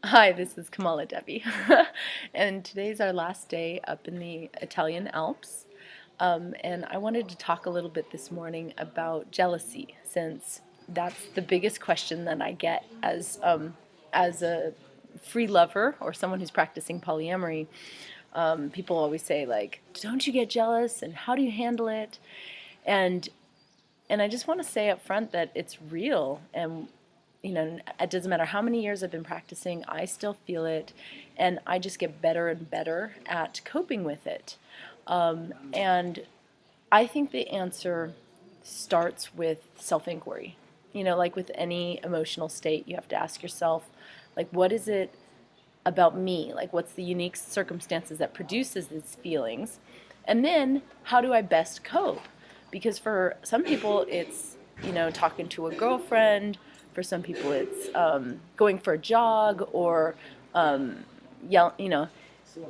Hi, this is Kamala Devi, and today's our last day up in the Italian Alps. And I wanted to talk a little bit this morning about jealousy, since that's the biggest question that I get as a free lover or someone who's practicing polyamory. People always say, like, don't you get jealous, and how do you handle it? And and I just want to say up front that it's real, and it doesn't matter how many years I've been practicing, I still feel it, and I just get better and better at coping with it. And I think the answer starts with self-inquiry. Like with any emotional state, you have to ask yourself, like, what is it about me? Like, what's the unique circumstances that produces these feelings? And then, how do I best cope? Because for some people, it's, talking to a girlfriend. For some people, it's going for a jog or, yell,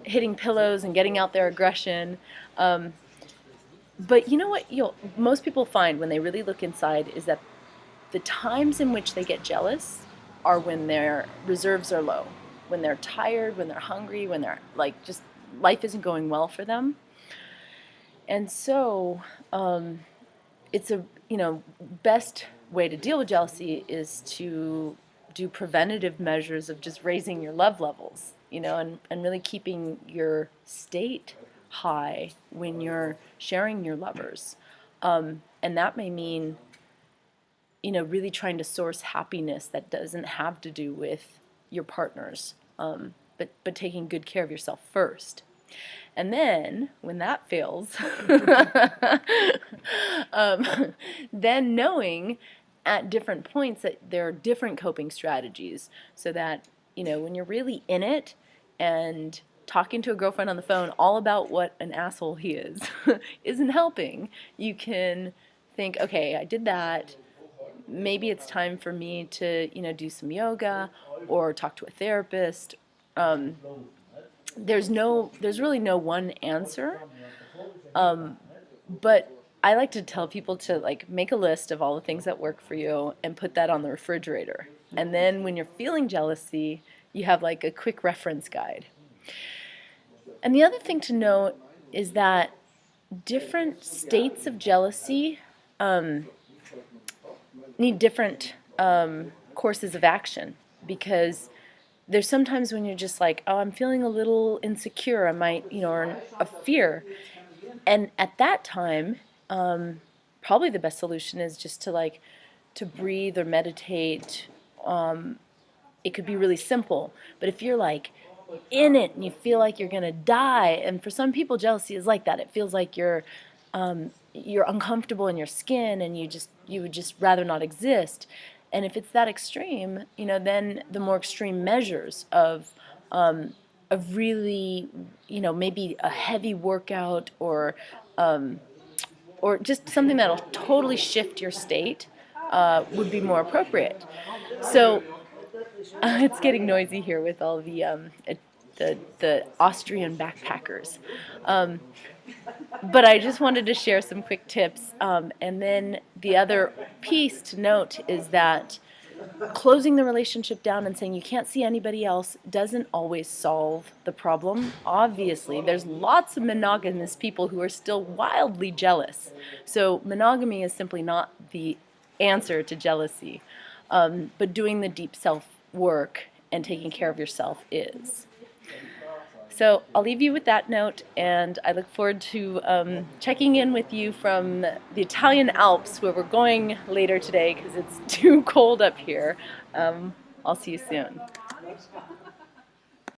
hitting pillows and getting out their aggression. But you know what most people find when they really look inside is that the times in which they get jealous are when their reserves are low, when they're tired, when they're hungry, when they're like just life isn't going well for them. And so it's a best way to deal with jealousy is to do preventative measures of just raising your love levels, and really keeping your state high when you're sharing your lovers. And that may mean really trying to source happiness that doesn't have to do with your partners, but taking good care of yourself first. And then, when that fails, then knowing at different points that there are different coping strategies, so that, when you're really in it and talking to a girlfriend on the phone all about what an asshole he is isn't helping, you can think, okay, I did that. Maybe it's time for me to, do some yoga or talk to a therapist. There's really no one answer, but I like to tell people to like make a list of all the things that work for you and put that on the refrigerator. And then when you're feeling jealousy, you have like a quick reference guide. And the other thing to note is that different states of jealousy need different courses of action, because there's sometimes when you're just like, oh, I'm feeling a little insecure, I might, or a fear. And at that time, probably the best solution is just to breathe or meditate. It could be really simple. But if you're like in it and you feel like you're going to die, and for some people, jealousy is like that. It feels like you're uncomfortable in your skin and you would just rather not exist. And if it's that extreme, then the more extreme measures of really, maybe a heavy workout or just something that'll totally shift your state would be more appropriate. So it's getting noisy here with all the Austrian backpackers. But I just wanted to share some quick tips. And then the other piece to note is that closing the relationship down and saying you can't see anybody else doesn't always solve the problem. Obviously, there's lots of monogamous people who are still wildly jealous. So monogamy is simply not the answer to jealousy. But doing the deep self work and taking care of yourself is. So I'll leave you with that note, and I look forward to checking in with you from the Italian Alps, where we're going later today because it's too cold up here. I'll see you soon.